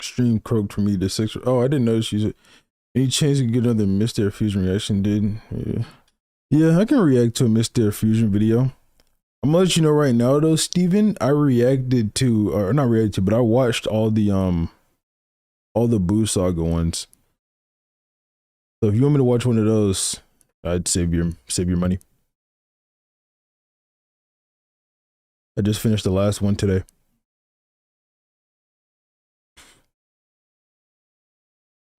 Stream croaked for me. Dissection. Oh, I didn't know she's. Any chance you can get another Mr. Fusion reaction, dude? Yeah. Yeah, I can react to a Mr. Fusion video. I'm gonna let you know right now though, Steven. I reacted to, or not reacted to, but I watched all the Boo Saga ones. So if you want me to watch one of those, I'd save your money. I just finished the last one today.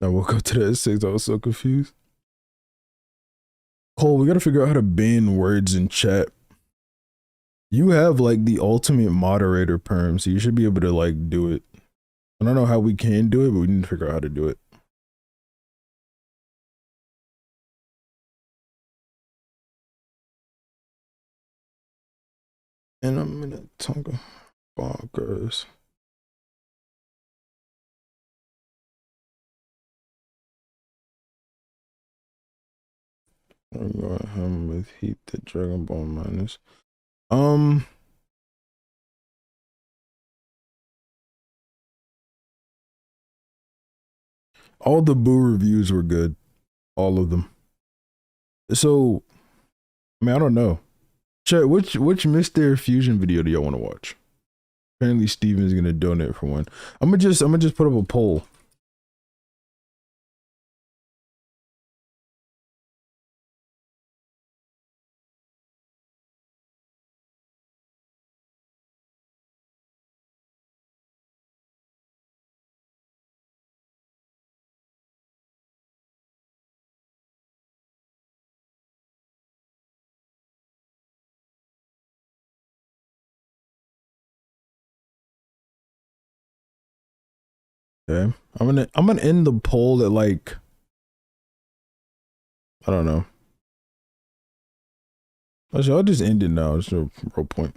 I woke up to that at 6. I was so confused. Cole, we gotta figure out how to ban words in chat. You have like the ultimate moderator perm, so you should be able to like do it. I don't know how we can do it, but we need to figure out how to do it. And I'm in a tongue bonkers. I'm going to him with Heat the Dragon Ball minus. All the Boo reviews were good. All of them. So, I mean, I don't know. Chat, which Mr. Fusion video do y'all want to watch? Apparently Steven's gonna donate for one. I'm gonna just put up a poll. Okay. I'm gonna end the poll at like, I don't know. Actually, I'll just end it now. It's no real point.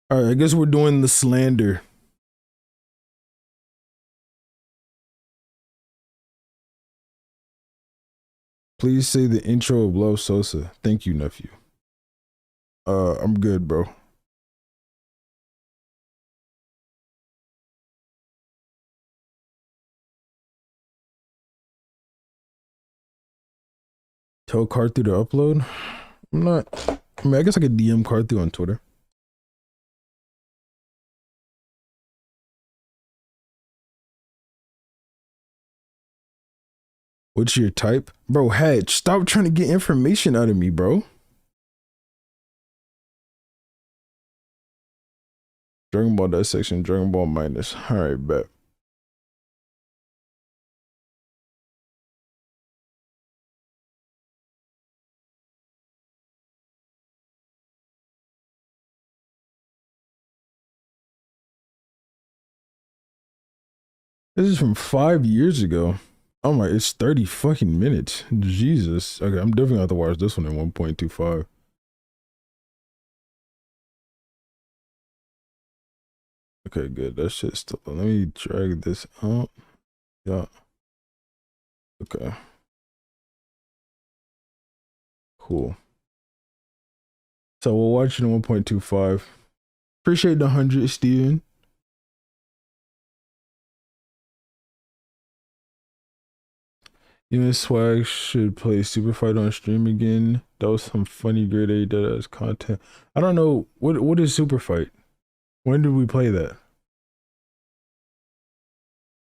All right, I guess we're doing the slander. Please say the intro of Love Sosa. Thank you, nephew. I'm good, bro. Tell Carthu to upload. I'm not. I mean, I guess I could DM Carthu on Twitter. What's your type? Bro, Hatch, stop trying to get information out of me, bro. Dragon Ball Dissection, Dragon Ball minus. Alright, bet. This is from 5 years ago. Oh my, it's 30 fucking minutes. Jesus. Okay, I'm definitely gonna have to watch this one in 1.25. Okay, good. That shit's still. Let me drag this out. Yeah. Okay. Cool. So we'll watch it in 1.25. Appreciate the 100, Steven. You and Swag should play Super Fight on stream again. That was some funny grade A dead ass content. I don't know what is Super Fight. When did we play that?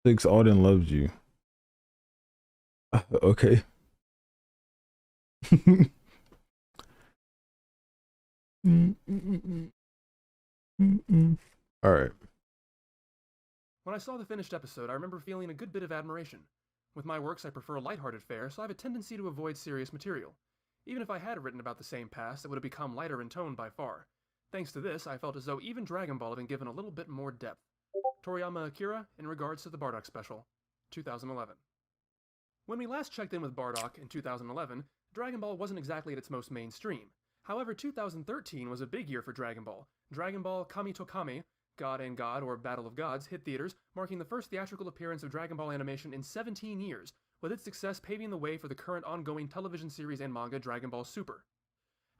6 Auden loves you. Okay. All right. When I saw the finished episode, I remember feeling a good bit of admiration. With my works, I prefer lighthearted fare, so I have a tendency to avoid serious material. Even if I had written about the same past, it would have become lighter in tone by far. Thanks to this, I felt as though even Dragon Ball had been given a little bit more depth. Toriyama Akira, in regards to the Bardock special, 2011. When we last checked in with Bardock in 2011, Dragon Ball wasn't exactly at its most mainstream. However, 2013 was a big year for Dragon Ball. Dragon Ball Kami to Kami, God and God or Battle of Gods, hit theaters, marking the first theatrical appearance of Dragon Ball animation in 17 years, with its success paving the way for the current ongoing television series and manga Dragon Ball Super.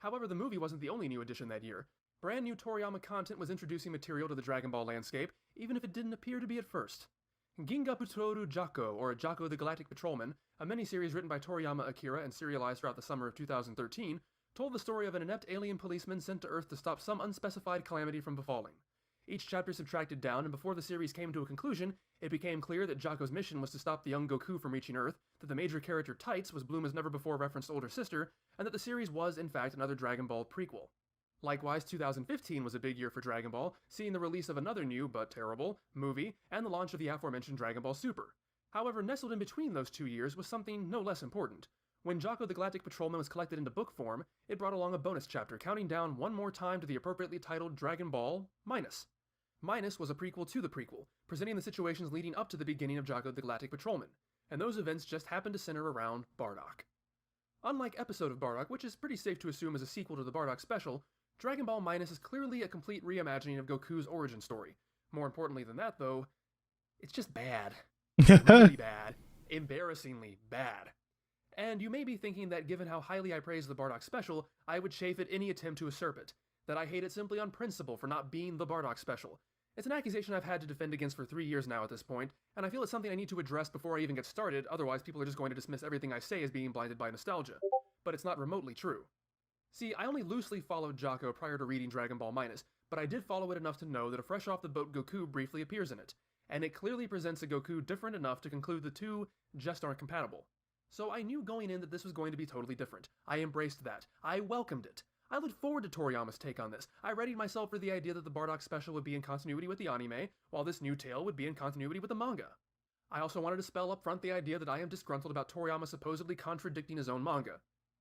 However, the movie wasn't the only new addition that year. Brand new Toriyama content was introducing material to the Dragon Ball landscape, even if it didn't appear to be at first. Ginga Putoru Jako, or Jako the Galactic Patrolman, a miniseries written by Toriyama Akira and serialized throughout the summer of 2013, told the story of an inept alien policeman sent to Earth to stop some unspecified calamity from befalling. Each chapter subtracted down, and before the series came to a conclusion, it became clear that Jako's mission was to stop the young Goku from reaching Earth, that the major character Tights was Blooma's never-before-referenced older sister, and that the series was, in fact, another Dragon Ball prequel. Likewise, 2015 was a big year for Dragon Ball, seeing the release of another new, but terrible, movie, and the launch of the aforementioned Dragon Ball Super. However, nestled in between those 2 years was something no less important. When Jako the Galactic Patrolman was collected into book form, it brought along a bonus chapter counting down one more time to the appropriately titled Dragon Ball Minus. Minus was a prequel to the prequel, presenting the situations leading up to the beginning of Jako the Galactic Patrolman, and those events just happened to center around Bardock. Unlike Episode of Bardock, which is pretty safe to assume is a sequel to the Bardock special, Dragon Ball Minus is clearly a complete reimagining of Goku's origin story. More importantly than that, though, it's just bad. Really bad. Embarrassingly bad. And you may be thinking that given how highly I praise the Bardock special, I would chafe at any attempt to usurp it, that I hate it simply on principle for not being the Bardock special. It's an accusation I've had to defend against for 3 years now at this point, and I feel it's something I need to address before I even get started, otherwise people are just going to dismiss everything I say as being blinded by nostalgia. But it's not remotely true. See, I only loosely followed Jako prior to reading Dragon Ball Minus, but I did follow it enough to know that a fresh-off-the-boat Goku briefly appears in it, and it clearly presents a Goku different enough to conclude the two just aren't compatible. So I knew going in that this was going to be totally different. I embraced that. I welcomed it. I looked forward to Toriyama's take on this. I readied myself for the idea that the Bardock special would be in continuity with the anime, while this new tale would be in continuity with the manga. I also wanted to spell up front the idea that I am disgruntled about Toriyama supposedly contradicting his own manga.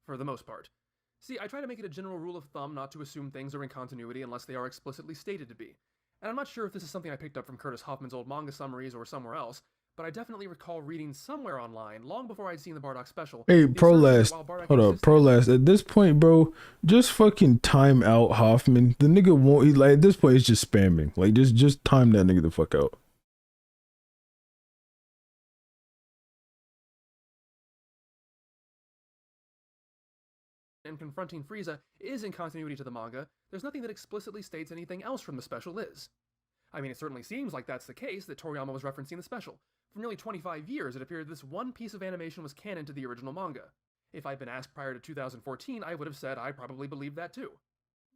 For the most part. See, I try to make it a general rule of thumb not to assume things are in continuity unless they are explicitly stated to be. And I'm not sure if this is something I picked up from Curtis Hoffman's old manga summaries or somewhere else, but I definitely recall reading somewhere online, long before I'd seen the Bardock special. Hey, Prolast, hold up, Prolast. At this point, bro, just fucking time out Hoffman. The nigga won't, like, at this point, he's just spamming. Like, just time that nigga the fuck out. And confronting Frieza is in continuity to the manga, there's nothing that explicitly states anything else from the special is. I mean, it certainly seems like that's the case, that Toriyama was referencing the special. For nearly 25 years, it appeared this one piece of animation was canon to the original manga. If I'd been asked prior to 2014, I would have said I probably believed that too.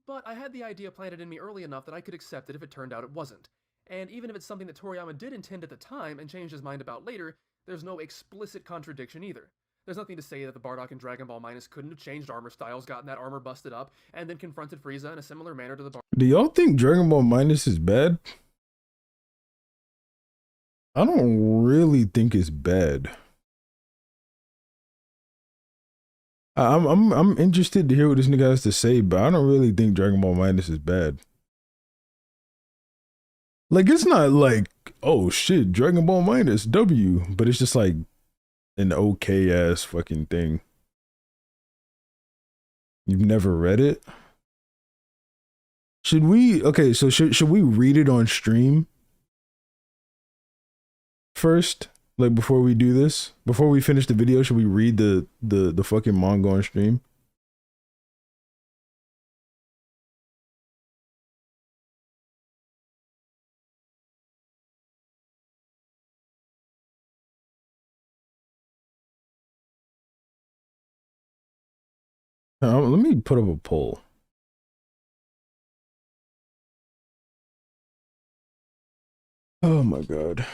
But I had the idea planted in me early enough that I could accept it if it turned out it wasn't. And even if it's something that Toriyama did intend at the time and changed his mind about later, there's no explicit contradiction either. There's nothing to say that the Bardock in Dragon Ball Minus couldn't have changed armor styles, gotten that armor busted up, and then confronted Frieza in a similar manner to the Bardock. Do y'all think Dragon Ball Minus is bad? I don't really think it's bad. I'm interested to hear what this nigga has to say, but I don't really think Dragon Ball Minus is bad. Like, it's not like, oh shit, Dragon Ball Minus W, but it's just like an okay ass fucking thing. You've never read it? Should we, okay, so should we read it on stream first? Like, before we do this, before we finish the video, should we read the fucking manga on stream? Let me put up a poll. Oh my god.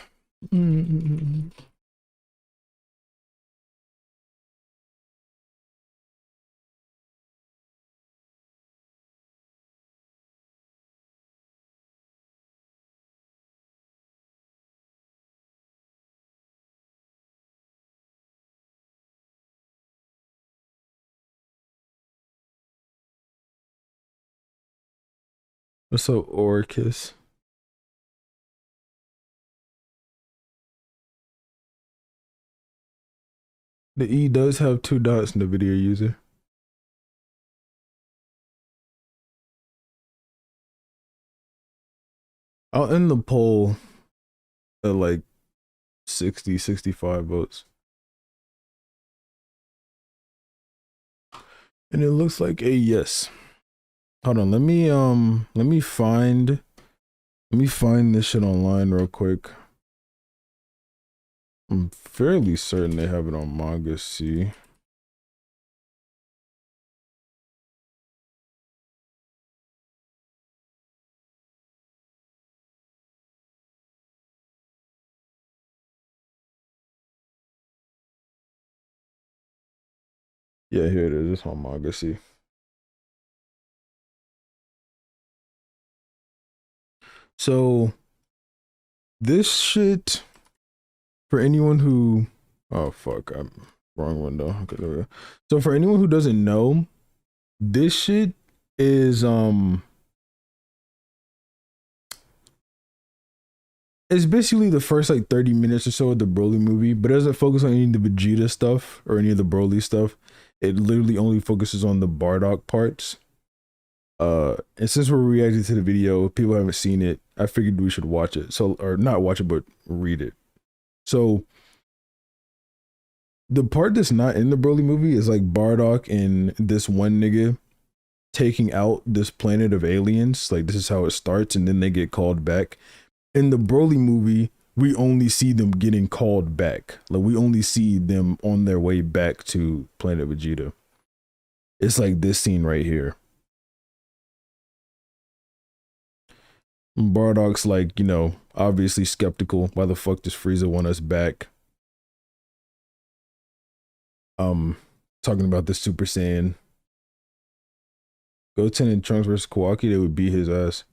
What's up, Orcus? The E does have 2 dots in the video user. I'll end the poll at like 60, 65 votes. And it looks like a yes. Hold on, let me find this shit online real quick. I'm fairly certain they have it on Manga C. Yeah, here it is. It's on Manga C. So this shit, for anyone who, oh fuck, I'm wrong window. Okay, there we go. So for anyone who doesn't know, this shit is it's basically the first like 30 minutes or so of the Broly movie, but it doesn't focus on any of the Vegeta stuff or any of the Broly stuff. It literally only focuses on the Bardock parts. And since we're reacting to the video, people haven't seen it, I figured we should watch it. So, or not watch it, but read it. So the part that's not in the Broly movie is like Bardock and this one nigga taking out this planet of aliens. Like this is how it starts, and then they get called back. In the Broly movie, we only see them getting called back. Like we only see them on their way back to Planet Vegeta. It's like this scene right here. Bardock's like, you know, obviously skeptical. Why the fuck does Frieza want us back? Talking about the Super Saiyan. Goten and Trunks versus Kawaki, they would beat his ass.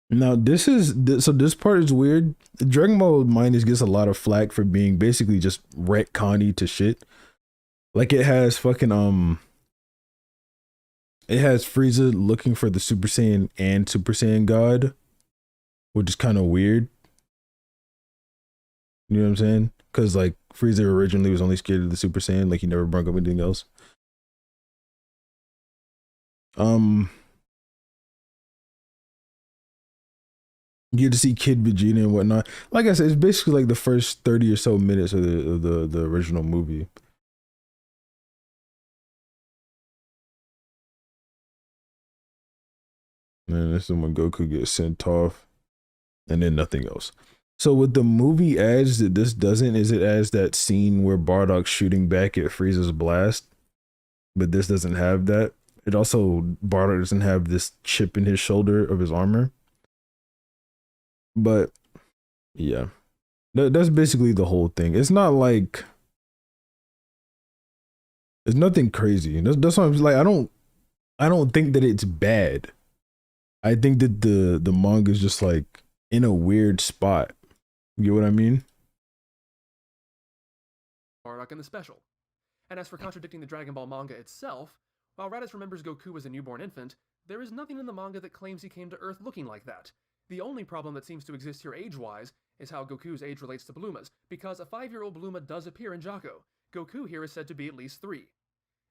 Now this part is weird. Dragon Ball Minus gets a lot of flack for being basically just retconny to shit. Like it has Frieza looking for the Super Saiyan and Super Saiyan God, which is kind of weird. You know what I'm saying? Because like Frieza originally was only scared of the Super Saiyan, like he never brought up anything else. Um, you get to see Kid Vegeta and whatnot. Like I said, it's basically like the first 30 or so minutes of the original movie. And this is when Goku gets sent off, and then nothing else. So what the movie adds that this doesn't is it adds that scene where Bardock's shooting back at Frieza's blast, but this doesn't have that. It also Bardock doesn't have this chip in his shoulder of his armor. But yeah, that's basically the whole thing. It's not like it's nothing crazy. That's why I'm like I don't think that it's bad. I think that the manga is just like in a weird spot. You get what I mean? Bardock in the special. And as for contradicting the Dragon Ball manga itself, while Raditz remembers Goku as a newborn infant, there is nothing in the manga that claims he came to Earth looking like that. The only problem that seems to exist here age-wise is how Goku's age relates to Bluma's, because a 5-year-old Bluma does appear in Jocko. Goku here is said to be at least 3.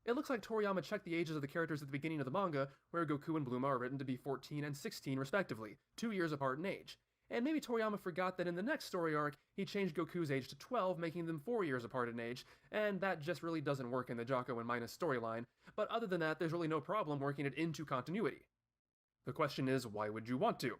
It looks like Toriyama checked the ages of the characters at the beginning of the manga, where Goku and Bluma are written to be 14 and 16 respectively, 2 years apart in age. And maybe Toriyama forgot that in the next story arc, he changed Goku's age to 12, making them 4 years apart in age, and that just really doesn't work in the Jocko and Minus storyline, but other than that, there's really no problem working it into continuity. The question is, why would you want to?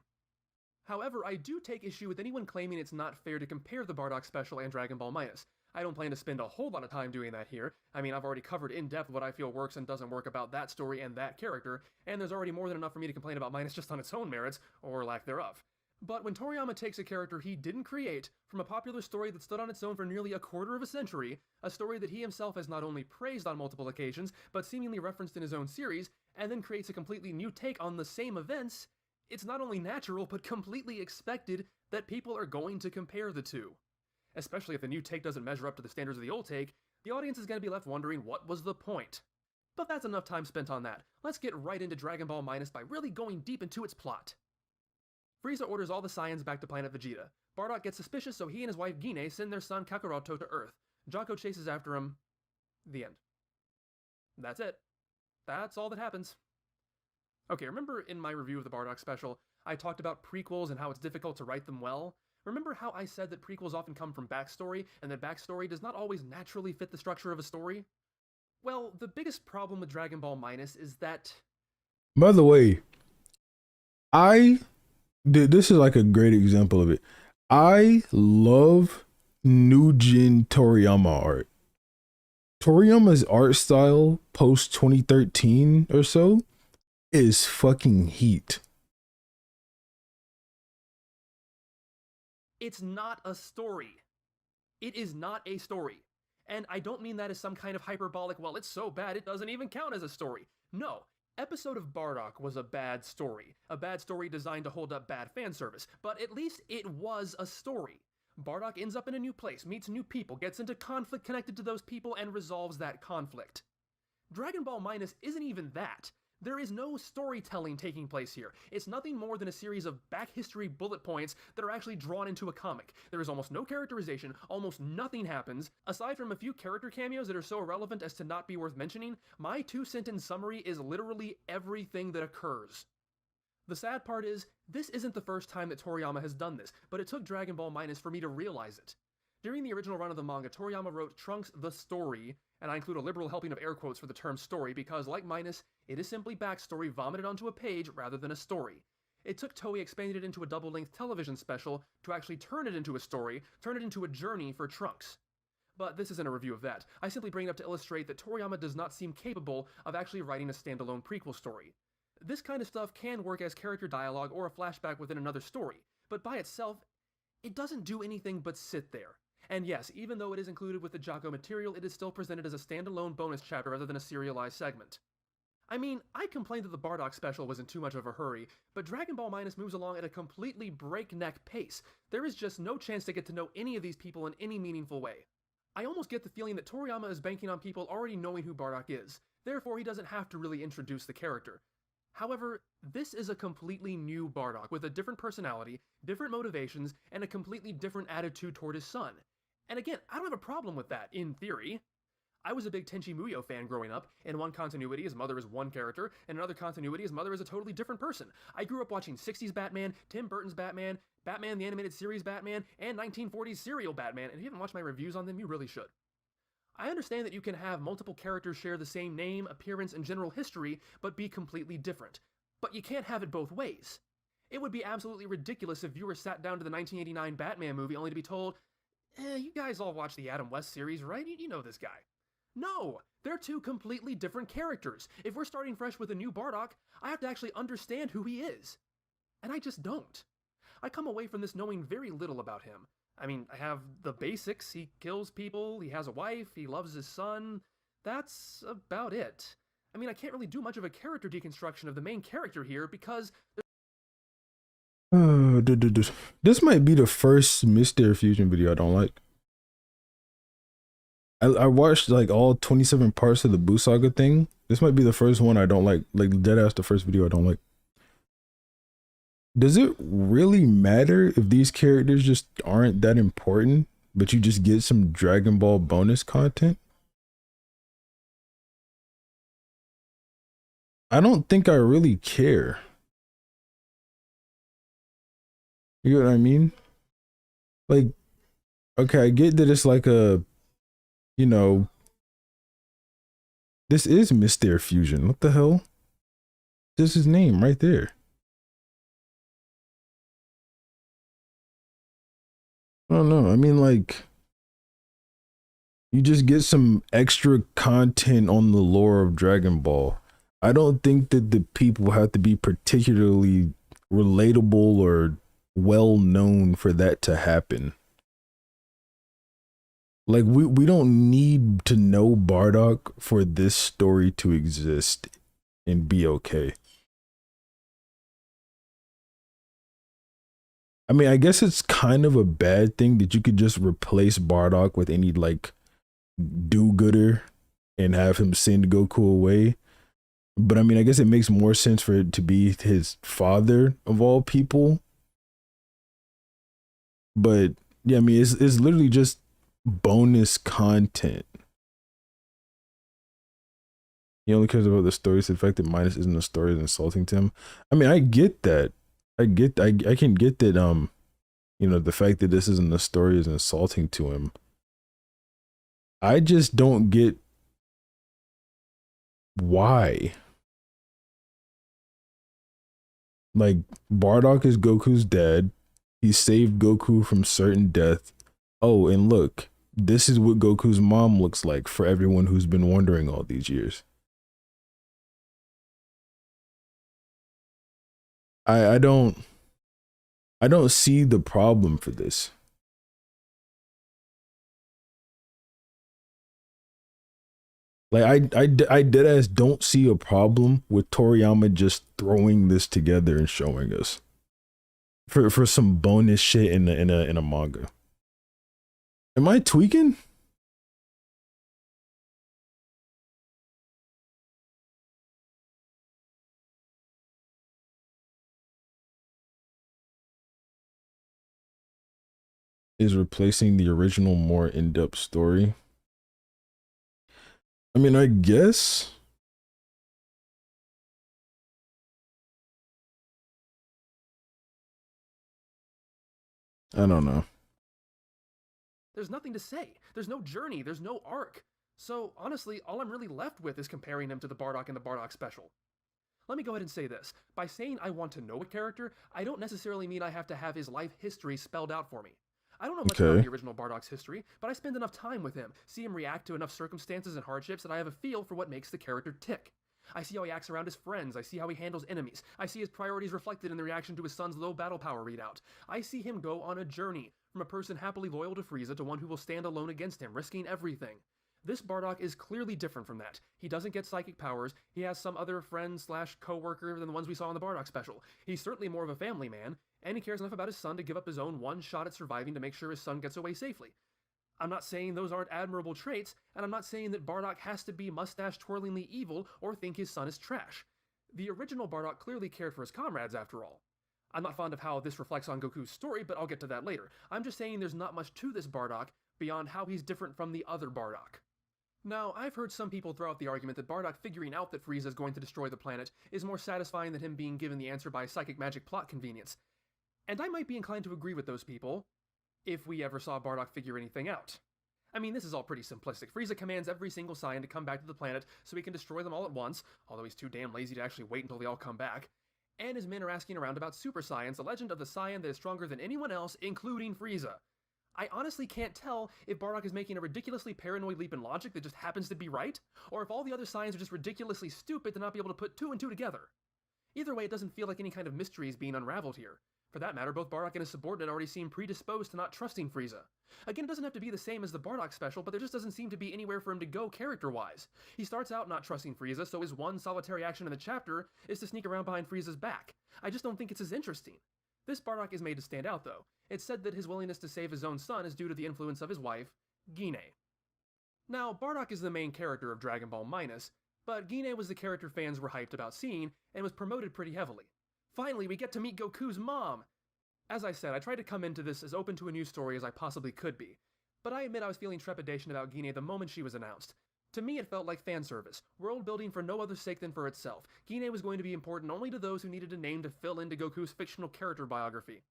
However, I do take issue with anyone claiming it's not fair to compare the Bardock Special and Dragon Ball Minus. I don't plan to spend a whole lot of time doing that here. I mean, I've already covered in depth what I feel works and doesn't work about that story and that character, and there's already more than enough for me to complain about Minus just on its own merits, or lack thereof. But when Toriyama takes a character he didn't create from a popular story that stood on its own for nearly a quarter of a century, a story that he himself has not only praised on multiple occasions, but seemingly referenced in his own series, and then creates a completely new take on the same events, it's not only natural, but completely expected that people are going to compare the two. Especially if the new take doesn't measure up to the standards of the old take, the audience is going to be left wondering what was the point. But that's enough time spent on that. Let's get right into Dragon Ball Minus by really going deep into its plot. Frieza orders all the Saiyans back to planet Vegeta. Bardock gets suspicious, so he and his wife Gine send their son Kakaroto to Earth. Jocko chases after him. The end. That's it. That's all that happens. Okay, remember in my review of the Bardock special, I talked about prequels and how it's difficult to write them well? Remember how I said that prequels often come from backstory, and that backstory does not always naturally fit the structure of a story? Well, the biggest problem with Dragon Ball Minus is that... By the way, I this is like a great example of it. I love new gen Toriyama art. Toriyama's art style post 2013 or so is fucking heat. It's not a story. It is not a story. And I don't mean that as some kind of hyperbolic, well, it's so bad it doesn't even count as a story. No. Episode of Bardock was a bad story designed to hold up bad fan service, but at least it was a story. Bardock ends up in a new place, meets new people, gets into conflict connected to those people, and resolves that conflict. Dragon Ball Minus isn't even that. There is no storytelling taking place here. It's nothing more than a series of back history bullet points that are actually drawn into a comic. There is almost no characterization, almost nothing happens. Aside from a few character cameos that are so irrelevant as to not be worth mentioning, my 2-sentence summary is literally everything that occurs. The sad part is, this isn't the first time that Toriyama has done this, but it took Dragon Ball Minus for me to realize it. During the original run of the manga, Toriyama wrote Trunks the Story, and I include a liberal helping of air quotes for the term story because, like Minus, it is simply backstory vomited onto a page rather than a story. It took Toei expanding it into a double-length television special to actually turn it into a story, turn it into a journey for Trunks. But this isn't a review of that. I simply bring it up to illustrate that Toriyama does not seem capable of actually writing a standalone prequel story. This kind of stuff can work as character dialogue or a flashback within another story, but by itself, it doesn't do anything but sit there. And yes, even though it is included with the Jocko material, it is still presented as a standalone bonus chapter rather than a serialized segment. I mean, I complained that the Bardock special was in too much of a hurry, but Dragon Ball Minus moves along at a completely breakneck pace. There is just no chance to get to know any of these people in any meaningful way. I almost get the feeling that Toriyama is banking on people already knowing who Bardock is, therefore he doesn't have to really introduce the character. However, this is a completely new Bardock with a different personality, different motivations, and a completely different attitude toward his son. And again, I don't have a problem with that, in theory. I was a big Tenchi Muyo fan growing up. In one continuity, his mother is one character, and in another continuity, his mother is a totally different person. I grew up watching 60s Batman, Tim Burton's Batman, Batman the Animated Series Batman, and 1940s serial Batman, and if you haven't watched my reviews on them, you really should. I understand that you can have multiple characters share the same name, appearance, and general history, but be completely different. But you can't have it both ways. It would be absolutely ridiculous if viewers sat down to the 1989 Batman movie only to be told, you guys all watch the Adam West series, right? You know this guy. No! They're two completely different characters. If we're starting fresh with a new Bardock, I have to actually understand who he is. And I just don't. I come away from this knowing very little about him. I mean, I have the basics. He kills people, he has a wife, he loves his son. That's about it. I mean, I can't really do much of a character deconstruction of the main character here because... This might be the first Mr. Fusion video I don't like. I watched like all 27 parts of the Buu Saga thing. This might be the first one I don't like deadass the first video I don't like. Does it really matter if these characters just aren't that important, but you just get some Dragon Ball bonus content? I don't think I really care. You know what I mean? Like, okay, I get that it's like a, you know, this is Mr. Fusion. What the hell? This is his name right there. I don't know. I mean, like, you just get some extra content on the lore of Dragon Ball. I don't think that the people have to be particularly relatable or well known for that to happen. Like, we don't need to know Bardock for this story to exist and be okay. I mean, I guess it's kind of a bad thing that you could just replace Bardock with any like do-gooder and have him send Goku away. But I mean, I guess it makes more sense for it to be his father of all people. But yeah, I mean, it's literally just bonus content. He only cares about the stories. The fact that Minus isn't a story is insulting to him. I mean, I get that. I can get that. You know, the fact that this isn't a story is insulting to him. I just don't get why. Like Bardock is Goku's dad. He saved Goku from certain death. Oh, and look, this is what Goku's mom looks like for everyone who's been wondering all these years. I don't see the problem for this. Like I deadass don't see a problem with Toriyama just throwing this together and showing us for some bonus shit in a manga. Am I tweaking? Is replacing the original more in-depth story? I mean, I guess. I don't know. There's nothing to say. There's no journey. There's no arc. So, honestly, all I'm really left with is comparing him to the Bardock in the Bardock special. Let me go ahead and say this. By saying I want to know a character, I don't necessarily mean I have to have his life history spelled out for me. I don't know much about the original Bardock's history, but I spend enough time with him, see him react to enough circumstances and hardships that I have a feel for what makes the character tick. I see how he acts around his friends, I see how he handles enemies, I see his priorities reflected in the reaction to his son's low battle power readout. I see him go on a journey, from a person happily loyal to Frieza to one who will stand alone against him, risking everything. This Bardock is clearly different from that. He doesn't get psychic powers, he has some other friend slash co-worker than the ones we saw in the Bardock special. He's certainly more of a family man, and he cares enough about his son to give up his own one shot at surviving to make sure his son gets away safely. I'm not saying those aren't admirable traits, and I'm not saying that Bardock has to be mustache-twirlingly evil or think his son is trash. The original Bardock clearly cared for his comrades, after all. I'm not fond of how this reflects on Goku's story, but I'll get to that later. I'm just saying there's not much to this Bardock beyond how he's different from the other Bardock. Now, I've heard some people throw out the argument that Bardock figuring out that Frieza is going to destroy the planet is more satisfying than him being given the answer by psychic magic plot convenience. And I might be inclined to agree with those people, if we ever saw Bardock figure anything out. I mean, this is all pretty simplistic. Frieza commands every single Saiyan to come back to the planet so he can destroy them all at once, although he's too damn lazy to actually wait until they all come back. And his men are asking around about Super Saiyans, the legend of the Saiyan that is stronger than anyone else, including Frieza. I honestly can't tell if Bardock is making a ridiculously paranoid leap in logic that just happens to be right, or if all the other Saiyans are just ridiculously stupid to not be able to put two and two together. Either way, it doesn't feel like any kind of mystery is being unraveled here. For that matter, both Bardock and his subordinate already seem predisposed to not trusting Frieza. Again, it doesn't have to be the same as the Bardock special, but there just doesn't seem to be anywhere for him to go character-wise. He starts out not trusting Frieza, so his one solitary action in the chapter is to sneak around behind Frieza's back. I just don't think it's as interesting. This Bardock is made to stand out, though. It's said that his willingness to save his own son is due to the influence of his wife, Gine. Now, Bardock is the main character of Dragon Ball Minus, but Gine was the character fans were hyped about seeing, and was promoted pretty heavily. Finally, we get to meet Goku's mom! As I said, I tried to come into this as open to a new story as I possibly could be, but I admit I was feeling trepidation about Gine the moment she was announced. To me, it felt like fan service, world building for no other sake than for itself. Gine was going to be important only to those who needed a name to fill into Goku's fictional character biography.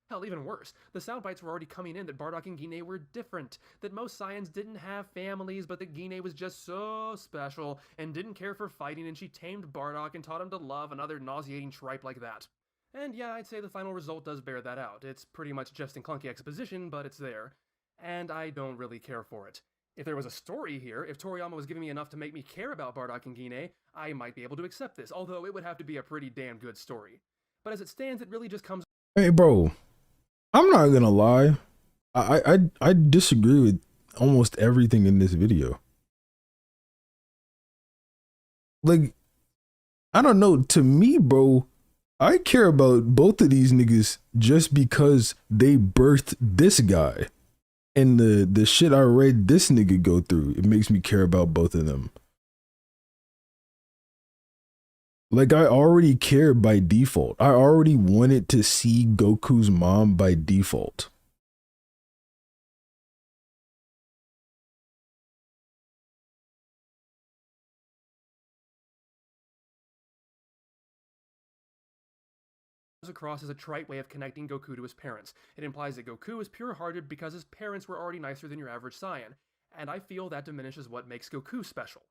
Hell, even worse, the soundbites were already coming in that Bardock and Gine were different, that most Saiyans didn't have families, but that Gine was just so special and didn't care for fighting, and she tamed Bardock and taught him to love, and other nauseating tripe like that. And yeah, I'd say the final result does bear that out. It's pretty much just in clunky exposition, but it's there. And I don't really care for it. If there was a story here, if Toriyama was giving me enough to make me care about Bardock and Gine, I might be able to accept this, although it would have to be a pretty damn good story. But as it stands, it really just comes... Hey, bro, I'm not gonna lie. I disagree with almost everything in this video. Like, I don't know, to me, bro, I care about both of these niggas just because they birthed this guy. And the shit I read this nigga go through, it makes me care about both of them. Like, I already care by default. I already wanted to see Goku's mom by default. across as a trite way of connecting Goku to his parents. It implies that Goku is pure-hearted because his parents were already nicer than your average Saiyan, and I feel that diminishes what makes Goku special.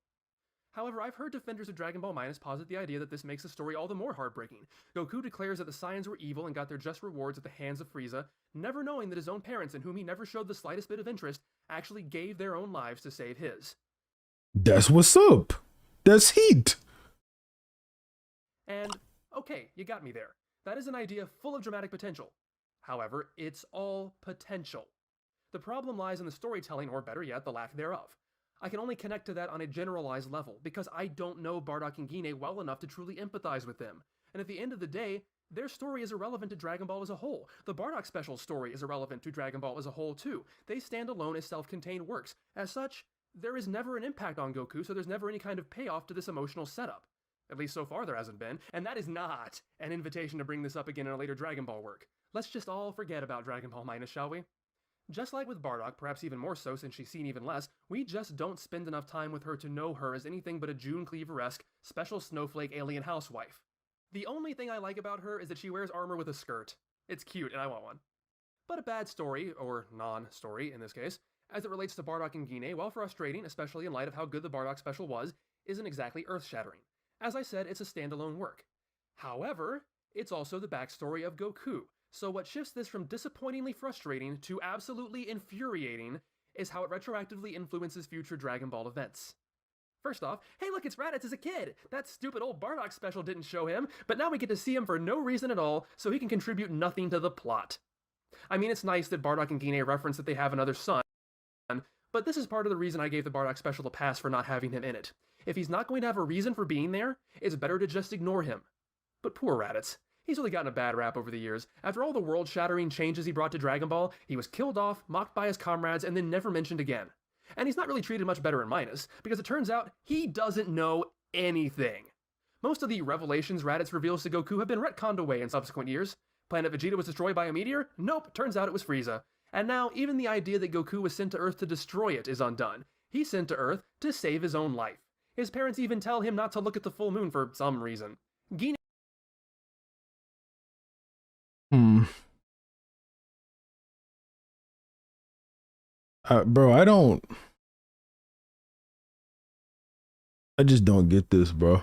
However, I've heard defenders of Dragon Ball Minus posit the idea that this makes the story all the more heartbreaking. Goku declares that the Saiyans were evil and got their just rewards at the hands of Frieza, never knowing that his own parents, in whom he never showed the slightest bit of interest, actually gave their own lives to save his. That's what's up. That's heat. And, okay, you got me there. That is an idea full of dramatic potential. However, it's all potential. The problem lies in the storytelling, or better yet, the lack thereof. I can only connect to that on a generalized level, because I don't know Bardock and Gine well enough to truly empathize with them. And at the end of the day, their story is irrelevant to Dragon Ball as a whole. The Bardock Special story is irrelevant to Dragon Ball as a whole too. They stand alone as self-contained works. As such, there is never an impact on Goku, so there's never any kind of payoff to this emotional setup. At least so far there hasn't been, and that is not an invitation to bring this up again in a later Dragon Ball work. Let's just all forget about Dragon Ball Minus, shall we? Just like with Bardock, perhaps even more so since she's seen even less, we just don't spend enough time with her to know her as anything but a June Cleaver-esque, special snowflake alien housewife. The only thing I like about her is that she wears armor with a skirt. It's cute, and I want one. But a bad story, or non-story in this case, as it relates to Bardock and Gine, while frustrating, especially in light of how good the Bardock special was, isn't exactly earth-shattering. As I said, it's a standalone work. However, it's also the backstory of Goku, so what shifts this from disappointingly frustrating to absolutely infuriating is how it retroactively influences future Dragon Ball events. First off, hey look, it's Raditz as a kid! That stupid old Bardock special didn't show him, but now we get to see him for no reason at all, so he can contribute nothing to the plot. I mean, it's nice that Bardock and Gine reference that they have another son, but this is part of the reason I gave the Bardock special a pass for not having him in it. If he's not going to have a reason for being there, it's better to just ignore him. But poor Raditz. He's really gotten a bad rap over the years. After all the world-shattering changes he brought to Dragon Ball, he was killed off, mocked by his comrades, and then never mentioned again. And he's not really treated much better in Minus, because it turns out he doesn't know anything. Most of the revelations Raditz reveals to Goku have been retconned away in subsequent years. Planet Vegeta was destroyed by a meteor? Nope, turns out it was Frieza. And now, even the idea that Goku was sent to Earth to destroy it is undone. He's sent to Earth to save his own life. His parents even tell him not to look at the full moon for some reason. Gine Bro, I just don't get this, bro.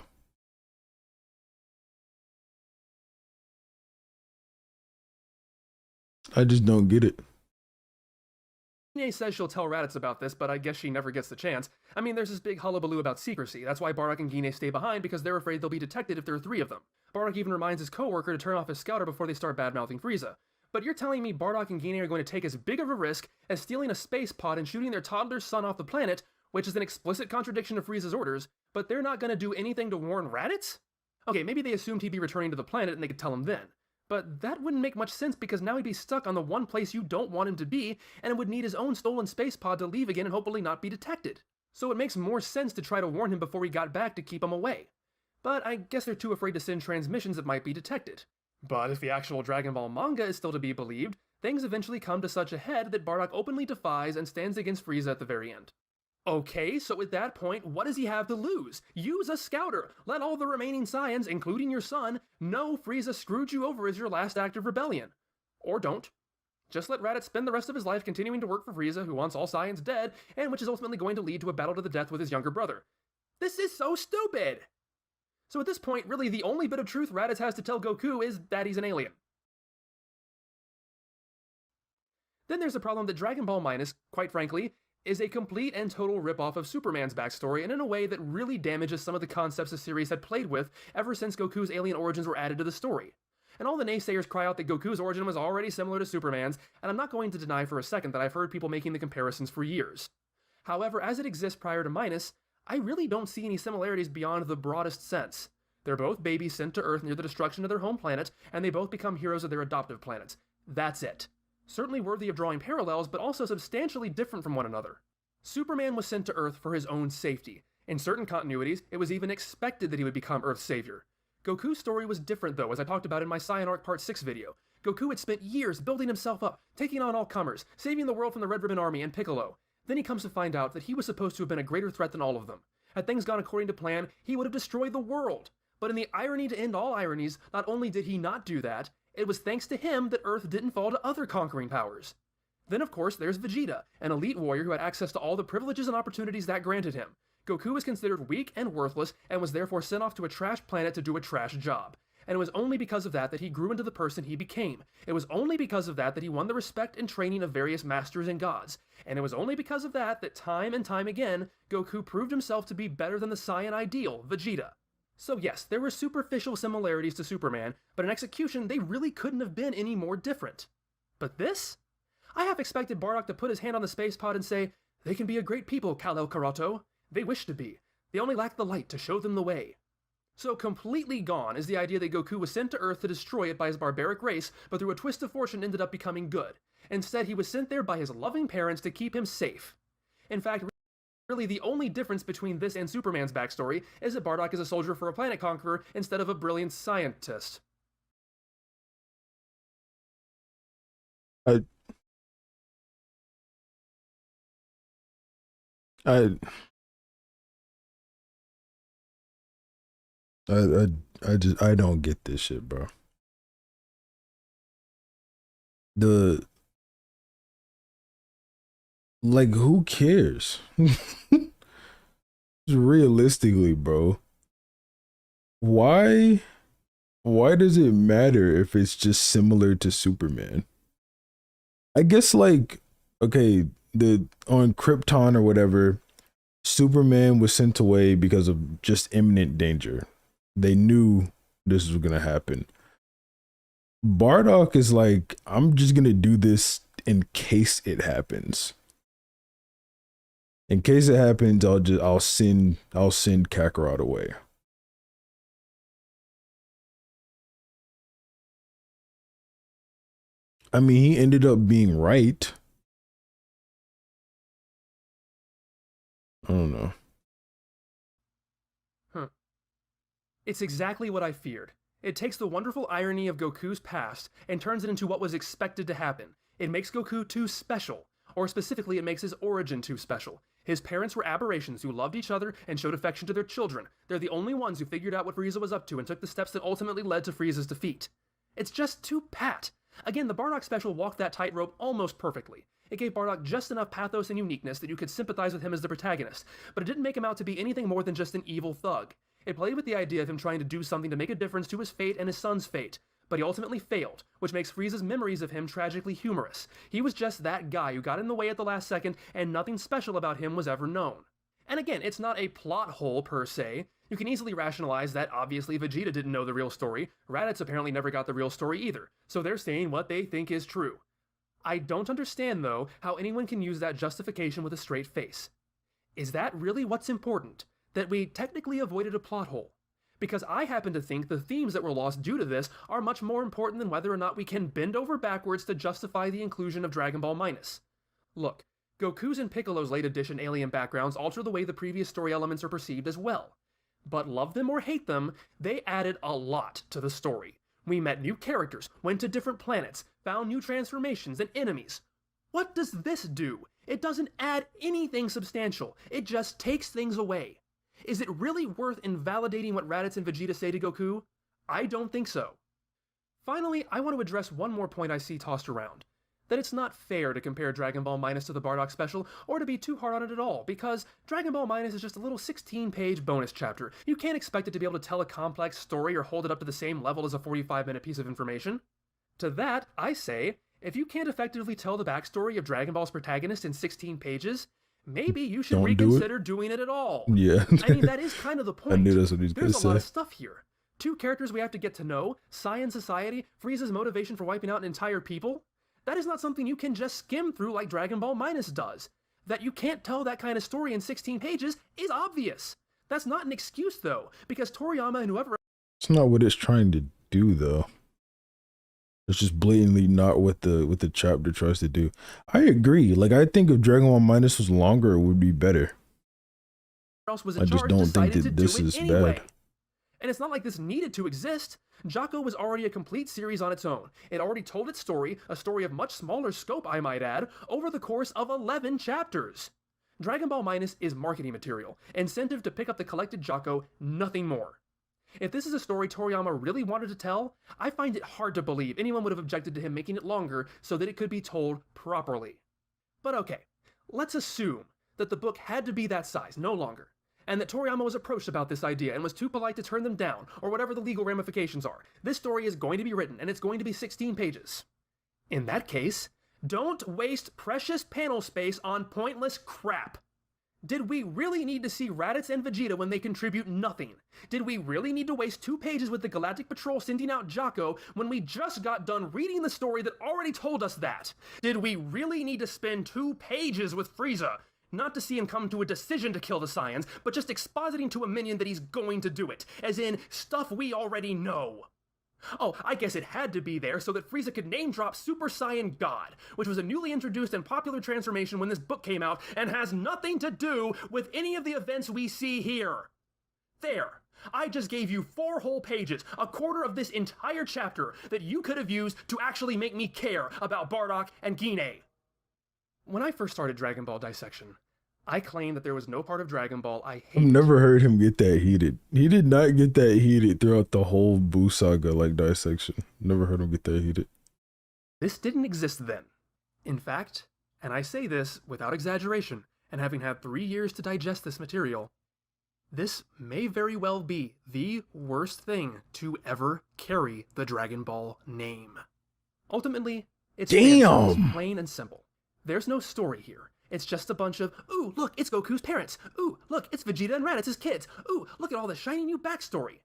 I just don't get it. says she'll tell Raditz about this, but I guess she never gets the chance. I mean, there's this big hullabaloo about secrecy. That's why Bardock and Gine stay behind, because they're afraid they'll be detected if there are three of them. Bardock even reminds his co-worker to turn off his scouter before they start bad-mouthing Frieza. But you're telling me Bardock and Gine are going to take as big of a risk as stealing a space pod and shooting their toddler's son off the planet, which is an explicit contradiction of Frieza's orders, but they're not going to do anything to warn Raditz? Okay, maybe they assumed he'd be returning to the planet and they could tell him then. But that wouldn't make much sense because now he'd be stuck on the one place you don't want him to be, and would need his own stolen space pod to leave again and hopefully not be detected. So it makes more sense to try to warn him before he got back to keep him away. But I guess they're too afraid to send transmissions that might be detected. But if the actual Dragon Ball manga is still to be believed, things eventually come to such a head that Bardock openly defies and stands against Frieza at the very end. Okay, so at that point, what does he have to lose? Use a scouter! Let all the remaining Saiyans, including your son, know Frieza screwed you over as your last act of rebellion. Or don't. Just let Raditz spend the rest of his life continuing to work for Frieza, who wants all Saiyans dead, and which is ultimately going to lead to a battle to the death with his younger brother. This is so stupid! So at this point, really the only bit of truth Raditz has to tell Goku is that he's an alien. Then there's the problem that Dragon Ball Minus, quite frankly, is a complete and total ripoff of Superman's backstory, and in a way that really damages some of the concepts the series had played with ever since Goku's alien origins were added to the story. And all the naysayers cry out that Goku's origin was already similar to Superman's, and I'm not going to deny for a second that I've heard people making the comparisons for years. However, as it exists prior to Minus, I really don't see any similarities beyond the broadest sense. They're both babies sent to Earth near the destruction of their home planet, and they both become heroes of their adoptive planets. That's it. Certainly worthy of drawing parallels, but also substantially different from one another. Superman was sent to Earth for his own safety. In certain continuities, it was even expected that he would become Earth's savior. Goku's story was different though, as I talked about in my Saiyan Arc Part 6 video. Goku had spent years building himself up, taking on all comers, saving the world from the Red Ribbon Army and Piccolo. Then he comes to find out that he was supposed to have been a greater threat than all of them. Had things gone according to plan, he would have destroyed the world. But in the irony to end all ironies, not only did he not do that, it was thanks to him that Earth didn't fall to other conquering powers. Then of course there's Vegeta, an elite warrior who had access to all the privileges and opportunities that granted him. Goku was considered weak and worthless and was therefore sent off to a trash planet to do a trash job. And it was only because of that that he grew into the person he became. It was only because of that that he won the respect and training of various masters and gods. And it was only because of that that time and time again, Goku proved himself to be better than the Saiyan ideal, Vegeta. So yes, there were superficial similarities to Superman, but in execution they really couldn't have been any more different. But this? I half expected Bardock to put his hand on the space pod and say, "They can be a great people, Kal-El Karato. They wish to be. They only lack the light to show them the way." So completely gone is the idea that Goku was sent to Earth to destroy it by his barbaric race, but through a twist of fortune ended up becoming good. Instead, he was sent there by his loving parents to keep him safe. In fact, really the only difference between this and Superman's backstory is that Bardock is a soldier for a planet conqueror instead of a brilliant scientist. I I I don't get this shit, bro. The Like, who cares? Realistically, bro. Why does it matter if it's just similar to Superman? I guess, like, okay, the on Krypton or whatever, Superman was sent away because of just imminent danger. They knew this was gonna happen. Bardock is like, I'm just gonna do this in case it happens. In case it happens, I'll send Kakarot away. I mean, he ended up being right. I don't know. It's exactly what I feared. It takes the wonderful irony of Goku's past and turns it into what was expected to happen. It makes Goku too special, or specifically it makes his origin too special. His parents were aberrations who loved each other and showed affection to their children. They're the only ones who figured out what Frieza was up to and took the steps that ultimately led to Frieza's defeat. It's just too pat. Again, the Bardock special walked that tightrope almost perfectly. It gave Bardock just enough pathos and uniqueness that you could sympathize with him as the protagonist, but it didn't make him out to be anything more than just an evil thug. It played with the idea of him trying to do something to make a difference to his fate and his son's fate, but he ultimately failed, which makes Frieza's memories of him tragically humorous. He was just that guy who got in the way at the last second, and nothing special about him was ever known. And again, it's not a plot hole per se. You can easily rationalize that obviously Vegeta didn't know the real story, Raditz apparently never got the real story either, so they're saying what they think is true. I don't understand, though, how anyone can use that justification with a straight face. Is that really what's important? That we technically avoided a plot hole? Because I happen to think the themes that were lost due to this are much more important than whether or not we can bend over backwards to justify the inclusion of Dragon Ball Minus. Look, Goku's and Piccolo's late edition alien backgrounds alter the way the previous story elements are perceived as well. But love them or hate them, they added a lot to the story. We met new characters, went to different planets, found new transformations and enemies. What does this do? It doesn't add anything substantial, it just takes things away. Is it really worth invalidating what Raditz and Vegeta say to Goku? I don't think so. Finally, I want to address one more point I see tossed around. That it's not fair to compare Dragon Ball Minus to the Bardock special, or to be too hard on it at all, because Dragon Ball Minus is just a little 16-page bonus chapter. You can't expect it to be able to tell a complex story or hold it up to the same level as a 45-minute piece of information. To that, I say, if you can't effectively tell the backstory of Dragon Ball's protagonist in 16 pages, maybe you should reconsider doing it at all. Yeah. I mean, that is kind of the point. I knew that's what he's gonna There's say. a lot of stuff here. Two characters we have to get to know, Saiyan society, Frieza's motivation for wiping out an entire people. That is not something you can just skim through like Dragon Ball Minus does. That you can't tell that kind of story in 16 pages is obvious. That's not an excuse though, because Toriyama and whoever... It's not what it's trying to do though. It's just blatantly not what the chapter tries to do. I agree. Like, I think if Dragon Ball Minus was longer, it would be better. else was in I just charge don't decided think to that do this it is anyway. bad. And it's not like this needed to exist. Jocko was already a complete series on its own. It already told its story, a story of much smaller scope, I might add, over the course of 11 chapters. Dragon Ball Minus is marketing material, incentive to pick up the collected Jocko, nothing more. If this is a story Toriyama really wanted to tell, I find it hard to believe anyone would have objected to him making it longer so that it could be told properly. But okay, let's assume that the book had to be that size, no longer. and that Toriyama was approached about this idea and was too polite to turn them down, or whatever the legal ramifications are. This story is going to be written, and it's going to be 16 pages. In that case, don't waste precious panel space on pointless crap. Did we really need to see Raditz and Vegeta when they contribute nothing? Did we really need to waste 2 pages with the Galactic Patrol sending out Jocko when we just got done reading the story that already told us that? Did we really need to spend 2 pages with Frieza? Not to see him come to a decision to kill the Saiyans, but just expositing to a minion that he's going to do it, as in stuff we already know. Oh, I guess it had to be there so that Frieza could name-drop Super Saiyan God, which was a newly introduced and popular transformation when this book came out, and has nothing to do with any of the events we see here. There. I just gave you 4 whole pages, a quarter of this entire chapter, that you could have used to actually make me care about Bardock and Gine. When I first started Dragon Ball Dissection, I claimed that there was no part of Dragon Ball I hated. I've never heard him get that heated. He did not get that heated throughout the whole Buu saga, like Dissection. Never heard him get that heated. This didn't exist then. In fact, and I say this without exaggeration, and having had 3 years to digest this material, this may very well be the worst thing to ever carry the Dragon Ball name. Ultimately, it's plain and simple. There's no story here. It's just a bunch of, ooh, look, it's Goku's parents. Ooh, look, it's Vegeta and Raditz's kids. Ooh, look at all the shiny new backstory.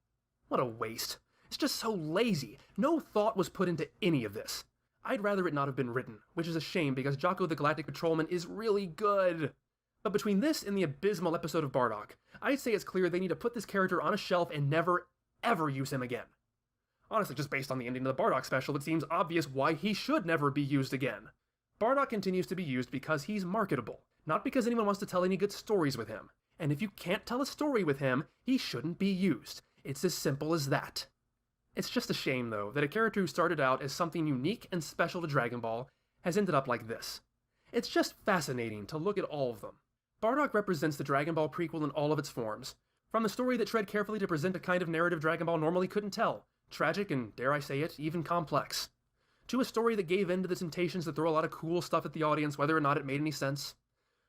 What a waste. It's just so lazy. No thought was put into any of this. I'd rather it not have been written, which is a shame because Jocko the Galactic Patrolman is really good. But between this and the abysmal episode of Bardock, I'd say it's clear they need to put this character on a shelf and never, ever use him again. Honestly, just based on the ending of the Bardock special, it seems obvious why he should never be used again. Bardock continues to be used because he's marketable, not because anyone wants to tell any good stories with him. And if you can't tell a story with him, he shouldn't be used. It's as simple as that. It's just a shame, though, that a character who started out as something unique and special to Dragon Ball has ended up like this. It's just fascinating to look at all of them. Bardock represents the Dragon Ball prequel in all of its forms. From the story that tread carefully to present a kind of narrative Dragon Ball normally couldn't tell, tragic and, dare I say it, even complex, to a story that gave in to the temptations to throw a lot of cool stuff at the audience whether or not it made any sense,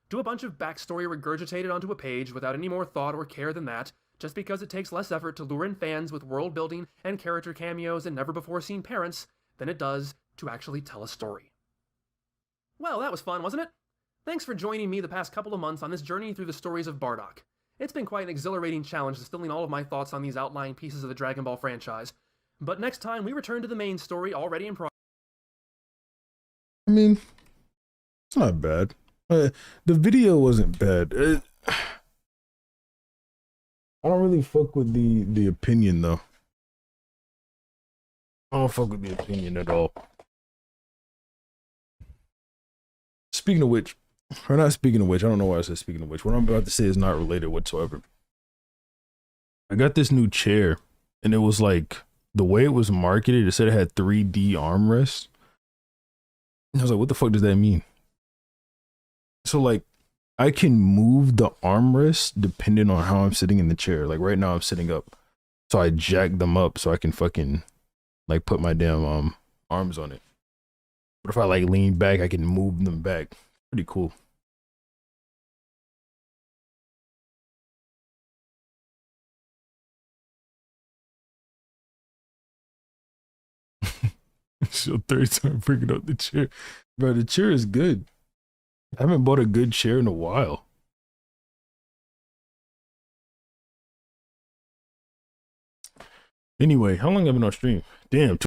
to a bunch of backstory regurgitated onto a page without any more thought or care than that, just because it takes less effort to lure in fans with world building and character cameos and never-before-seen parents than it does to actually tell a story. Well, that was fun, wasn't it? Thanks for joining me the past couple of months on this journey through the stories of Bardock. It's been quite an exhilarating challenge distilling all of my thoughts on these outlying pieces of the Dragon Ball franchise, but next time we return to the main story already in progress. I mean, it's not bad. The video wasn't bad. I don't really fuck with the opinion, though. I don't fuck with the opinion at all. Speaking of which, or not speaking of which, I don't know why I said speaking of which. What I'm about to say is not related whatsoever. I got this new chair, and it was like, the way it was marketed, it said it had 3D armrests. I was like, what the fuck does that mean? So like, I can move the armrest depending on how I'm sitting in the chair. Like right now I'm sitting up. So I jack them up so I can fucking like put my damn arms on it. But if I like lean back, I can move them back. Pretty cool. It's your 3rd time bringing up the chair. Bro, the chair is good. I haven't bought a good chair in a while. Anyway, how long have I been on stream? Damn.